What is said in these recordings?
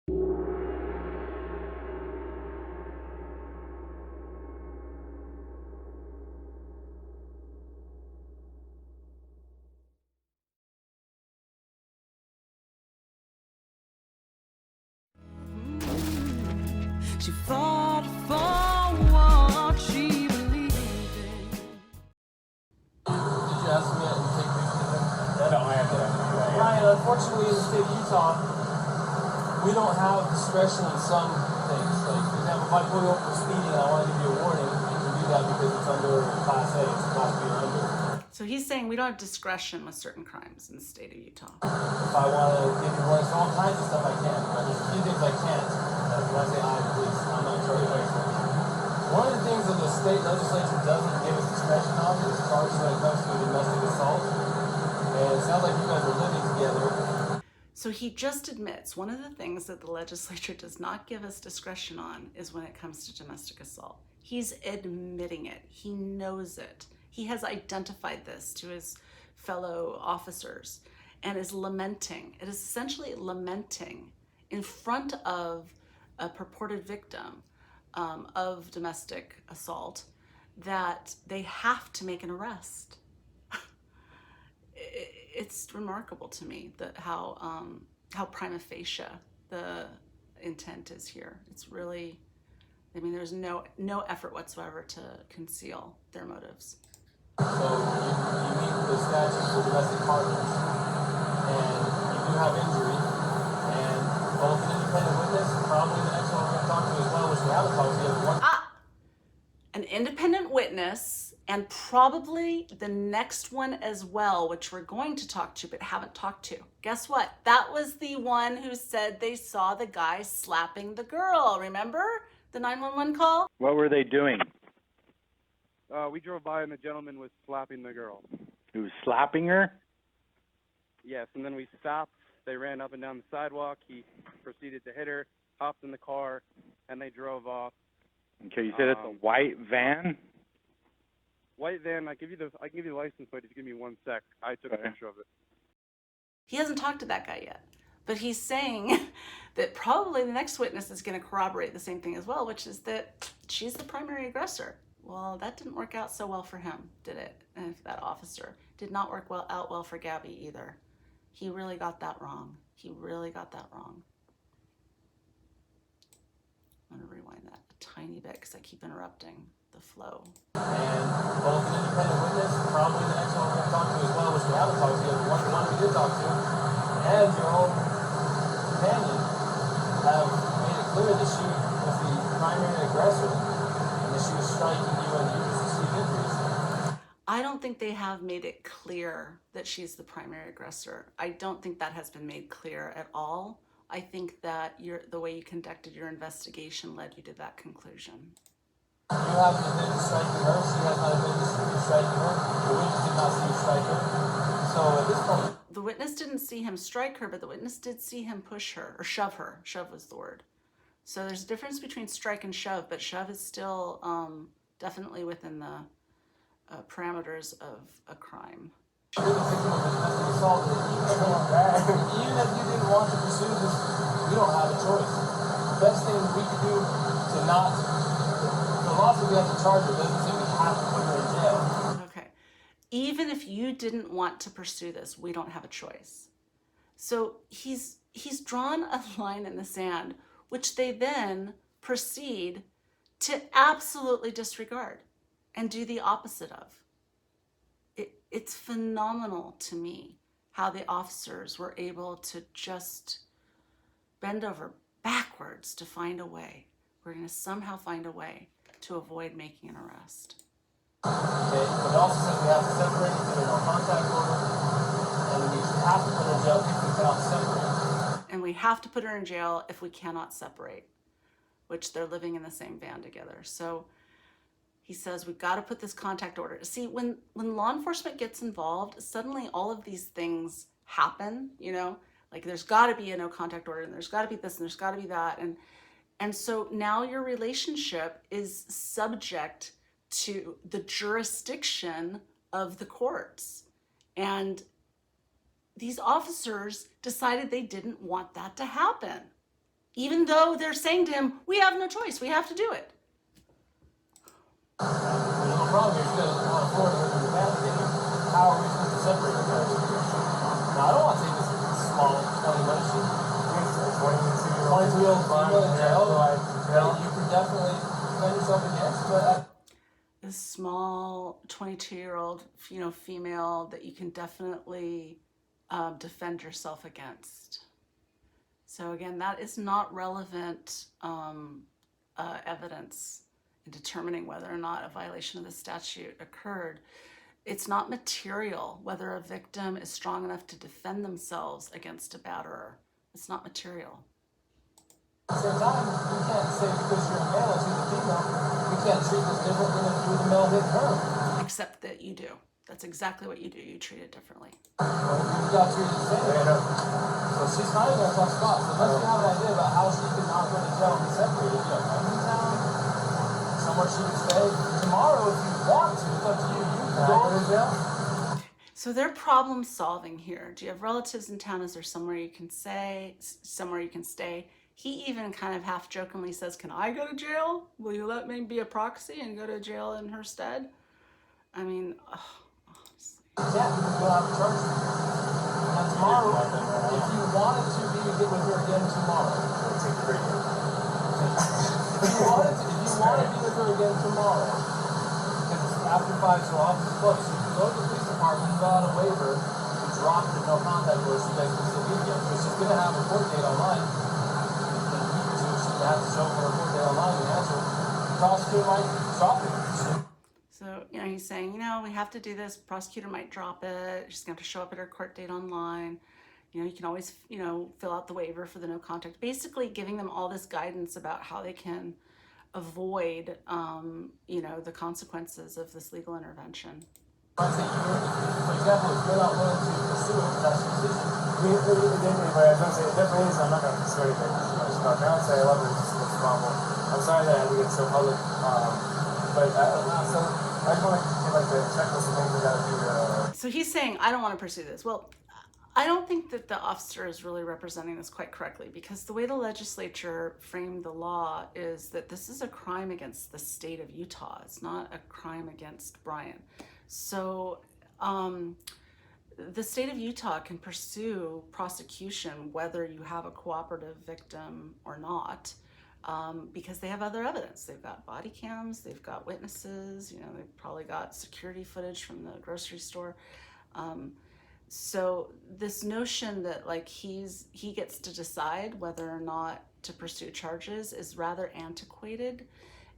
She fought for what she believed in. Did you ask me to take pictures of him? No, I have to. Ryan, unfortunately in the state of Utah, we don't have discretion in some things. Like, for example, if I pull you over for speeding and I want to give you a warning, I can do that because it's under Class A, it's Class B or under. So he's saying we don't have discretion with certain crimes in the state of Utah. If I want to give you warnings for all kinds of stuff, I can. But there's a few things I can't. When I say I, please, I'm not in charge of anything. One of the things that the state legislature doesn't give us discretion on is charges when it comes to domestic assault. And it sounds like you guys are living together. So he just admits one of the things that the legislature does not give us discretion on is when it comes to domestic assault. He's admitting it. He knows it. He has identified this to his fellow officers and is lamenting. It is essentially lamenting in front of a purported victim of domestic assault that they have to make an arrest. It's remarkable to me that how prima facie the intent is here. It's really, I mean, there's no effort whatsoever to conceal their motives. So you meet the statute for domestic partners, and you do have injury, and both an independent witness, probably the next one we're going to talk to as well, which we haven't talked to yet. An independent witness, and probably the next one as well, which we're going to talk to but haven't talked to. Guess what? That was the one who said they saw the guy slapping the girl. Remember the 911 call? What were they doing? We drove by and the gentleman was slapping the girl. He was slapping her? Yes, and then we stopped. They ran up and down the sidewalk. He proceeded to hit her, hopped in the car, and they drove off. Okay, you said it's a white van? White van. I can give you the license plate if you give me 1 sec. I took a picture of it. He hasn't talked to that guy yet, but he's saying that probably the next witness is going to corroborate the same thing as well, which is that she's the primary aggressor. Well, that didn't work out so well for him, did it? And that officer did not work out well for Gabby either. He really got that wrong. He really got that wrong. I'm going to rewind that a tiny bit because I keep interrupting the flow. And both an independent witness, probably the next one we're going to talk to as well, which we haven't talked to yet, but one we did talk to, and your own companion have made it clear that she was the primary aggressor and that she was striking you and you just received injuries. I don't think they have made it clear that she's the primary aggressor. I don't think that has been made clear at all. I think that the way you conducted your investigation led you to that conclusion. You haven't admitted striking her. She has not admitted striking her. The witness did not see you strike her. So at this point, the witness didn't see him strike her, but the witness did see him push her or shove her. Shove was the word. So there's a difference between strike and shove, but shove is still definitely within the parameters of a crime. you're the victim of a domestic assault. Even if you didn't want to pursue this, you don't have a choice. The best thing we could do to not, the law says we have to charge her, doesn't say we have to put her in jail. Okay. Even if you didn't want to pursue this, we don't have a choice. So he's drawn a line in the sand, which they then proceed to absolutely disregard and do the opposite of. It's phenomenal to me how the officers were able to just bend over backwards to find a way. We're going to somehow find a way to avoid making an arrest. Okay, but it also says we have to separate if there's no contact order, and we have to put her in jail if we cannot separate. And we have to put her in jail if we cannot separate, which they're living in the same van together. So he says, we've got to put this contact order. See, when law enforcement gets involved, suddenly all of these things happen, you know, like there's got to be a no contact order and there's got to be this and there's got to be that. And so now your relationship is subject to the jurisdiction of the courts. And these officers decided they didn't want that to happen. even though they're saying to him, we have no choice, we have to do it. There's no problem here. You guys want to afford it with the navigator. How are we supposed to separate the guys? Now, I don't want to take this small 20-minute shoot. 22-year-old female in jail. You can definitely defend yourself against, but This small 22-year-old, female that you can definitely defend yourself against. So again, that is not relevant evidence in determining whether or not a violation of the statute occurred. It's not material whether a victim is strong enough to defend themselves against a batterer. It's not material. at the same time, you can't say because you're a male and she's a female, we can't treat this different than if you were the male hitting her. Except that you do. That's exactly what you do. You treat it differently. Well, you got treated the same. So she's not even a tough spot. So unless you have an idea about how she could not go to jail and be separated, you have friends in town, somewhere she can stay. Tomorrow, if you want to, it's up to you. You can go to jail. So they're problem solving here. Do you have relatives in town? Is there somewhere you can stay? He even kind of half jokingly says, can I go to jail? Will you let me be a proxy and go to jail in her stead? I mean, honestly. Yeah, you don't have a charge. Now tomorrow, if you wanted to be get with her again tomorrow, take a break. If you wanted to be with her again tomorrow, because it's after 5, so office is closed, so you can go to the police department, fill out a waiver, and drop the no contact order so you guys can still be together. Because she's going to have a court date online. So she's going to have to show up for a court date online and answer. The prosecutor might drop it. So, he's saying, we have to do this. Prosecutor might drop it. She's going to have to show up at her court date online. You can always, fill out the waiver for the no contact. Basically giving them all this guidance about how they can avoid, the consequences of this legal intervention. I say for example, if you're not willing to pursue it, that's your decision. I was going to say, it definitely is. I'm not going to pursue anything. It's my fiance, I love her, it's normal. I'm sorry that I had to get so public. But so I just want to get the checklist of things I got to do to... So he's saying, I don't want to pursue this. Well, I don't think that the officer is really representing this quite correctly, because the way the legislature framed the law is that this is a crime against the state of Utah. It's not a crime against Brian. So the state of Utah can pursue prosecution whether you have a cooperative victim or not, because they have other evidence. They've got body cams, they've got witnesses, they've probably got security footage from the grocery store. So this notion that he gets to decide whether or not to pursue charges is rather antiquated.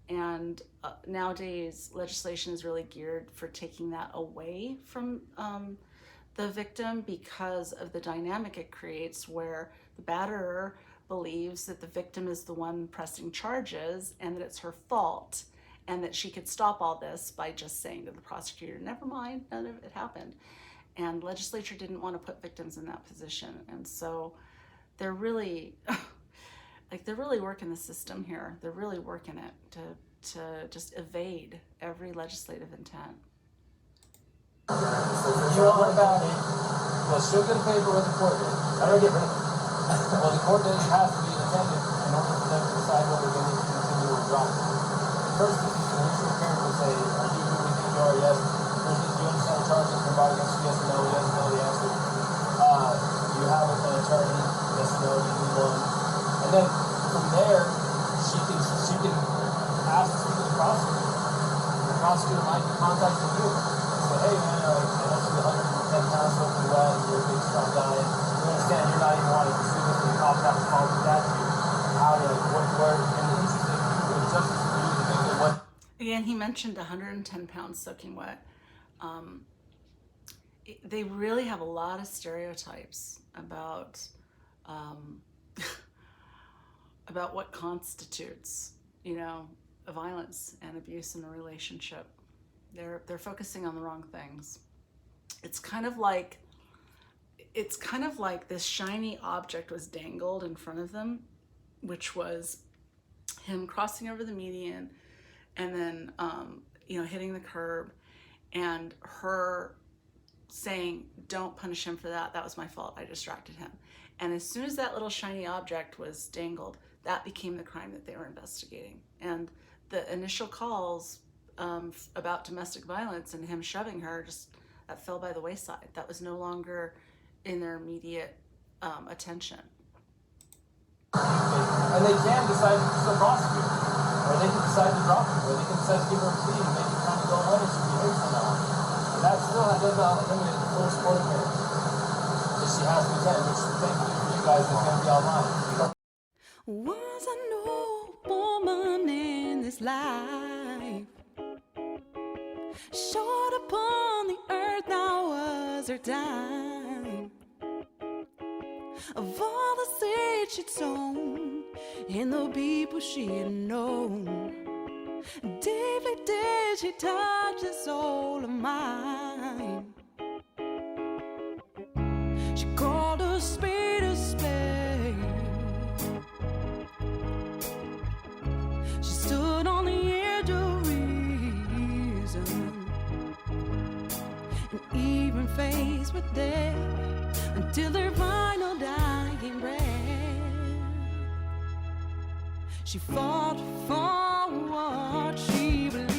And nowadays, legislation is really geared for taking that away from the victim because of the dynamic it creates, where the batterer believes that the victim is the one pressing charges and that it's her fault, and that she could stop all this by just saying to the prosecutor, never mind, none of it happened. And legislature didn't want to put victims in that position. And so they're really... they're really working the system here. They're really working it to just evade every legislative intent. You don't worry about it. Well, she'll get a paper with the court date. I don't get rid of it. Well, the court date has to be attended in order for them to decide whether they need to continue or drop it. First, the initial parent will say, are you who we think you are? Yes. Do you understand the charges being brought against you? Yes or no? Yes or no, the answer. Do you have an attorney? Yes or no, you need one. And then from there, she can ask to speak to the prosecutor. The prosecutor might be contacting you and say, hey man, I know she's 110 pounds soaking wet, and you're a big strong guy. You understand you're not even wanting to pursue this, and the cop got response to that. How to, where, and the interest of justice for you to think that what. Again, he mentioned 110 pounds soaking wet. They really have a lot of stereotypes about about what constitutes, a violence and abuse in a relationship. They're focusing on the wrong things. It's kind of like this shiny object was dangled in front of them, which was him crossing over the median and then hitting the curb, and her saying, don't punish him for that. That was my fault. I distracted him. And as soon as that little shiny object was dangled, that became the crime that they were investigating. And the initial calls about domestic violence and him shoving her, just that fell by the wayside. That was no longer in their immediate attention. And they can decide to still prosecute, or they can decide to drop it, or they can decide to give her a plea and make it kind of go away and she behaves from now on. And that still does not eliminate the first court appearance that she has to attend, which thankfully for you guys is going to be online. Was a no woman in this life, short upon the earth now was her time. Of all the seeds she'd sown and the people she had known, deeply did she touch the soul of mine. She called a spade a spade. She stood on the edge of reason and even faced with death until their final dying breath. She fought for what she believed.